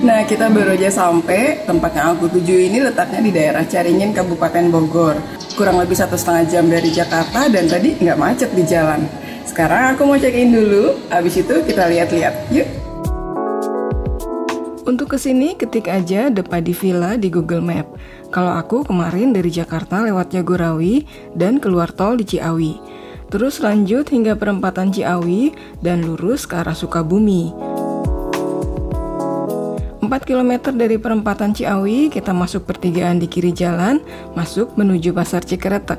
Nah, kita baru aja sampai. Tempat yang aku tuju ini letaknya di daerah Caringin, Kabupaten Bogor. Kurang lebih 1,5 jam dari Jakarta dan tadi nggak macet di jalan. Sekarang aku mau check-in dulu, habis itu kita lihat-lihat. Yuk! Untuk kesini, ketik aja Depadi Villa di Google Map. Kalau aku kemarin dari Jakarta lewat Jagorawi dan keluar tol di Ciawi. Terus lanjut hingga perempatan Ciawi dan lurus ke arah Sukabumi. 4 km dari perempatan Ciawi, kita masuk pertigaan di kiri jalan, masuk menuju Pasar Cikeretek.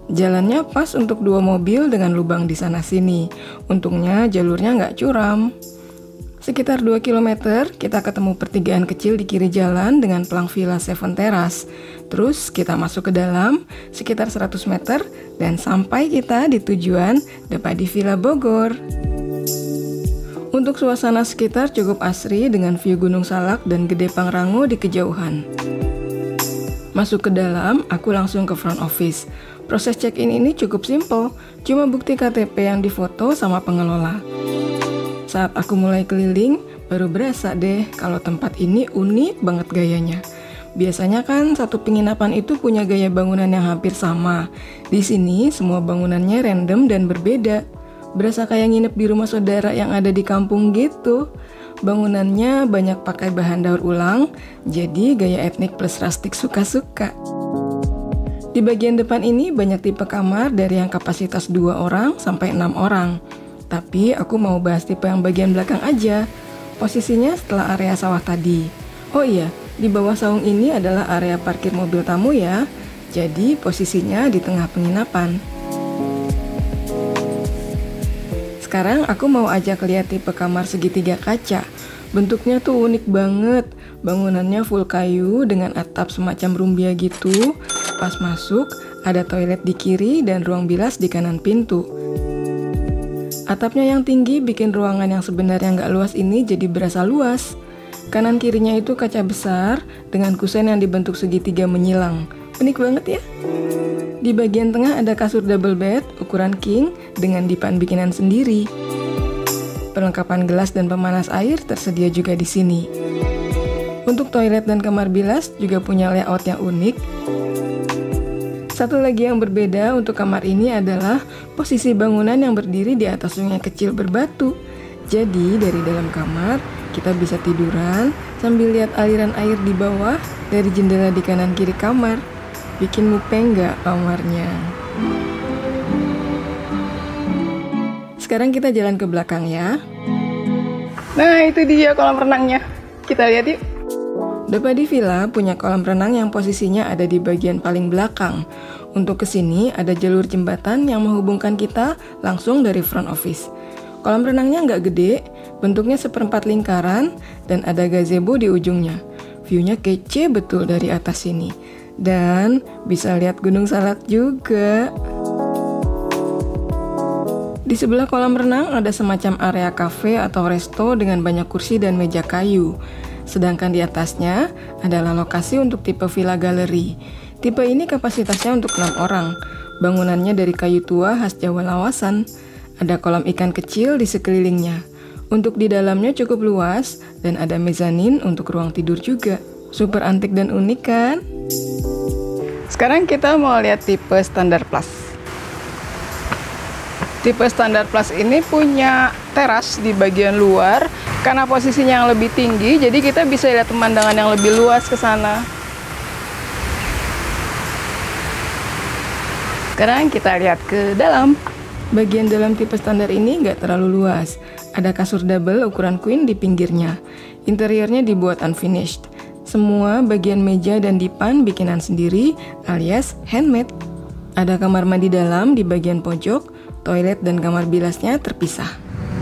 Jalannya pas untuk 2 mobil dengan lubang di sana-sini. Untungnya jalurnya nggak curam. Sekitar 2 km, kita ketemu pertigaan kecil di kiri jalan dengan pelang Villa Seven Terrace. Terus kita masuk ke dalam, sekitar 100 meter, dan sampai kita di tujuan Depadi Villa Bogor. Untuk suasana sekitar cukup asri dengan view Gunung Salak dan Gede Pangrango di kejauhan. Masuk ke dalam, aku langsung ke front office. Proses check-in ini cukup simple, cuma bukti KTP yang difoto sama pengelola. Saat aku mulai keliling, baru berasa deh kalau tempat ini unik banget gayanya. Biasanya kan satu penginapan itu punya gaya bangunan yang hampir sama. Di sini semua bangunannya random dan berbeda. Berasa kayak nginep di rumah saudara yang ada di kampung gitu. Bangunannya banyak pakai bahan daur ulang, jadi gaya etnik plus rustik suka-suka. Di bagian depan ini banyak tipe kamar dari yang kapasitas 2 orang sampai 6 orang. Tapi aku mau bahas tipe yang bagian belakang aja. Posisinya setelah area sawah tadi. Oh iya, di bawah saung ini adalah area parkir mobil tamu ya. Jadi posisinya di tengah penginapan. Sekarang aku mau ajak lihat tipe kamar segitiga kaca. Bentuknya tuh unik banget. Bangunannya full kayu dengan atap semacam rumbia gitu. Pas masuk, ada toilet di kiri dan ruang bilas di kanan pintu. Atapnya yang tinggi bikin ruangan yang sebenarnya nggak luas ini jadi berasa luas. Kanan kirinya itu kaca besar dengan kusen yang dibentuk segitiga menyilang. Unik banget ya. Di bagian tengah ada kasur double bed ukuran king dengan dipan bikinan sendiri. Perlengkapan gelas dan pemanas air tersedia juga di sini. Untuk toilet dan kamar bilas juga punya layout yang unik. Satu lagi yang berbeda untuk kamar ini adalah posisi bangunan yang berdiri di atas sungai kecil berbatu. Jadi dari dalam kamar kita bisa tiduran sambil lihat aliran air di bawah dari jendela di kanan kiri kamar. Bikin mupeng nggak kamarnya? Sekarang kita jalan ke belakang ya. Nah, itu dia kolam renangnya. Kita lihat yuk. Depadi Villa punya kolam renang yang posisinya ada di bagian paling belakang. Untuk kesini ada jalur jembatan yang menghubungkan kita langsung dari front office. Kolam renangnya nggak gede, bentuknya seperempat lingkaran, dan ada gazebo di ujungnya. View-nya kece betul dari atas sini. Dan bisa lihat Gunung Salak juga. Di sebelah kolam renang ada semacam area cafe atau resto dengan banyak kursi dan meja kayu. Sedangkan di atasnya adalah lokasi untuk tipe villa galeri. Tipe ini kapasitasnya untuk 6 orang. Bangunannya dari kayu tua khas Jawa Lawasan. Ada kolam ikan kecil di sekelilingnya. Untuk di dalamnya cukup luas dan ada mezanin untuk ruang tidur juga. Super antik dan unik kan? Sekarang kita mau lihat tipe Standard Plus. Tipe Standard Plus ini punya teras di bagian luar. Karena posisinya yang lebih tinggi, jadi kita bisa lihat pemandangan yang lebih luas ke sana. Sekarang kita lihat ke dalam. Bagian dalam tipe standar ini nggak terlalu luas. Ada kasur double ukuran queen di pinggirnya. Interiornya dibuat unfinished. Semua bagian meja dan dipan bikinan sendiri alias handmade. Ada kamar mandi dalam di bagian pojok, toilet dan kamar bilasnya terpisah.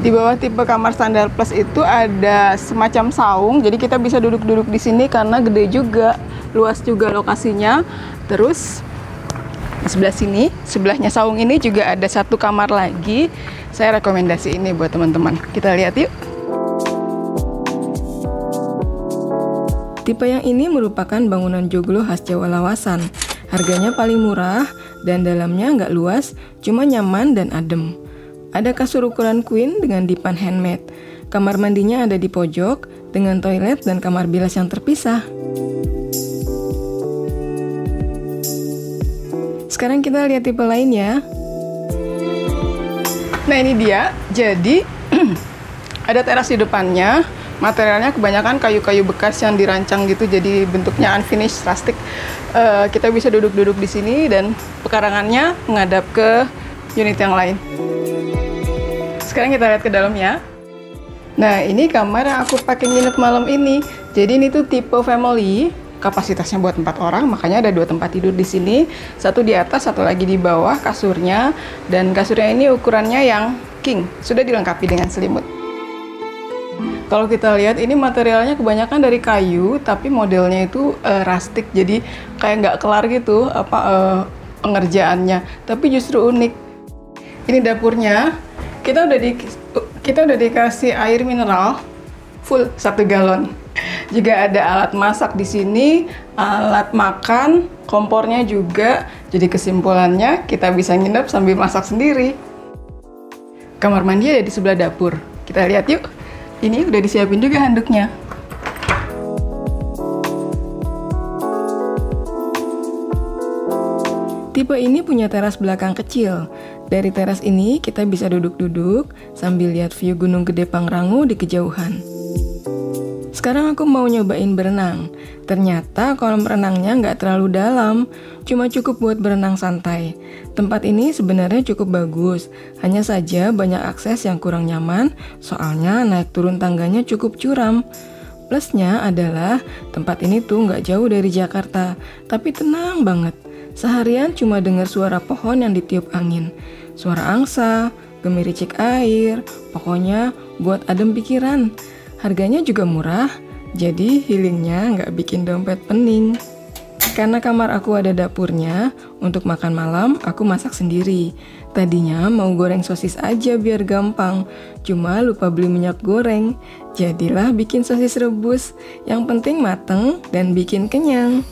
Di bawah tipe kamar standar plus itu ada semacam saung, jadi kita bisa duduk-duduk di sini karena gede juga, luas juga lokasinya. Terus di sebelah sini, sebelahnya saung ini juga ada satu kamar lagi. Saya rekomendasi ini buat teman-teman. Kita lihat yuk. Tipe yang ini merupakan bangunan joglo khas Jawa Lawasan. Harganya paling murah dan dalamnya nggak luas, cuma nyaman dan adem. Ada kasur ukuran queen dengan dipan handmade. Kamar mandinya ada di pojok, dengan toilet dan kamar bilas yang terpisah. Sekarang kita lihat tipe lain ya. Nah ini dia, jadi ada teras di depannya. Materialnya kebanyakan kayu-kayu bekas yang dirancang gitu, jadi bentuknya unfinished rustic. Kita bisa duduk-duduk di sini dan pekarangannya menghadap ke unit yang lain. Sekarang kita lihat ke dalamnya. Nah ini kamar yang aku pakai nginep malam ini. Jadi ini tuh tipe family, kapasitasnya buat 4 orang, makanya ada 2 tempat tidur di sini. Satu di atas, satu lagi di bawah kasurnya. Dan kasurnya ini ukurannya yang king, sudah dilengkapi dengan selimut. Kalau kita lihat ini materialnya kebanyakan dari kayu, tapi modelnya itu rustic, jadi kayak nggak kelar gitu pengerjaannya. Tapi justru unik. Ini dapurnya, kita udah dikasih air mineral full 1 galon. Juga ada alat masak di sini, alat makan, kompornya juga. Jadi kesimpulannya kita bisa nginep sambil masak sendiri. Kamar mandi ada di sebelah dapur. Kita lihat yuk. Ini udah disiapin juga handuknya. Tipe ini punya teras belakang kecil. Dari teras ini kita bisa duduk-duduk sambil lihat view Gunung Gede Pangrango di kejauhan. Sekarang aku mau nyobain berenang. Ternyata kolam renangnya nggak terlalu dalam, cuma cukup buat berenang santai. Tempat ini sebenarnya cukup bagus, hanya saja banyak akses yang kurang nyaman, soalnya naik turun tangganya cukup curam. Plusnya adalah tempat ini tuh nggak jauh dari Jakarta, tapi tenang banget. Seharian cuma dengar suara pohon yang ditiup angin, suara angsa, gemericik air, pokoknya buat adem pikiran. Harganya juga murah, jadi healingnya nggak bikin dompet pening. Karena kamar aku ada dapurnya, untuk makan malam aku masak sendiri. Tadinya mau goreng sosis aja biar gampang, cuma lupa beli minyak goreng. Jadilah bikin sosis rebus, yang penting mateng dan bikin kenyang.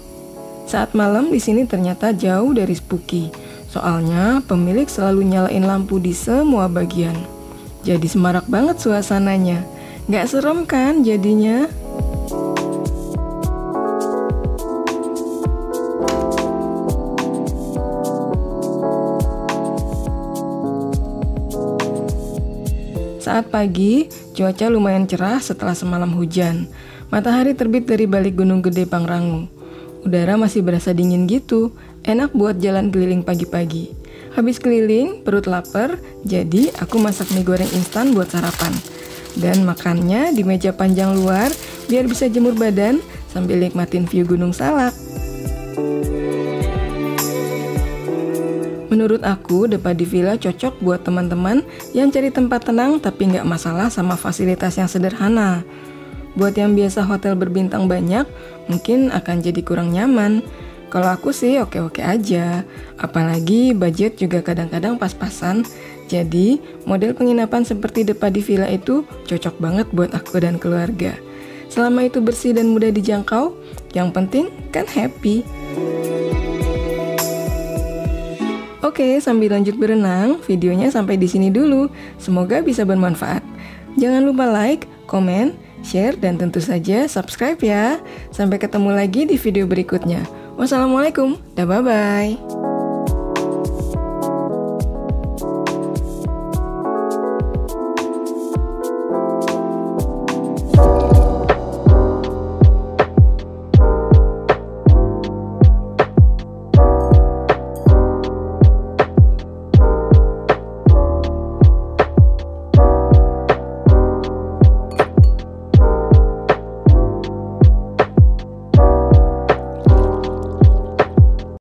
Saat malam di sini ternyata jauh dari spooky, soalnya pemilik selalu nyalain lampu di semua bagian. Jadi semarak banget suasananya. Nggak serem kan jadinya? Saat pagi, cuaca lumayan cerah setelah semalam hujan. Matahari terbit dari balik Gunung Gede Pangrango. Udara masih berasa dingin gitu, enak buat jalan keliling pagi-pagi. Habis keliling, perut lapar, jadi aku masak mie goreng instan buat sarapan. Dan makannya di meja panjang luar biar bisa jemur badan sambil nikmatin view Gunung Salak. Menurut aku, Depa di Villa cocok buat teman-teman yang cari tempat tenang tapi nggak masalah sama fasilitas yang sederhana. Buat yang biasa hotel berbintang banyak, mungkin akan jadi kurang nyaman. Kalau aku sih oke-oke aja, apalagi budget juga kadang-kadang pas-pasan. Jadi, model penginapan seperti Depa di Villa itu cocok banget buat aku dan keluarga. Selama itu bersih dan mudah dijangkau, yang penting kan happy. Oke, sambil lanjut berenang, videonya sampai di sini dulu. Semoga bisa bermanfaat. Jangan lupa like, komen, share, dan tentu saja subscribe ya. Sampai ketemu lagi di video berikutnya. Wassalamualaikum, dah bye-bye.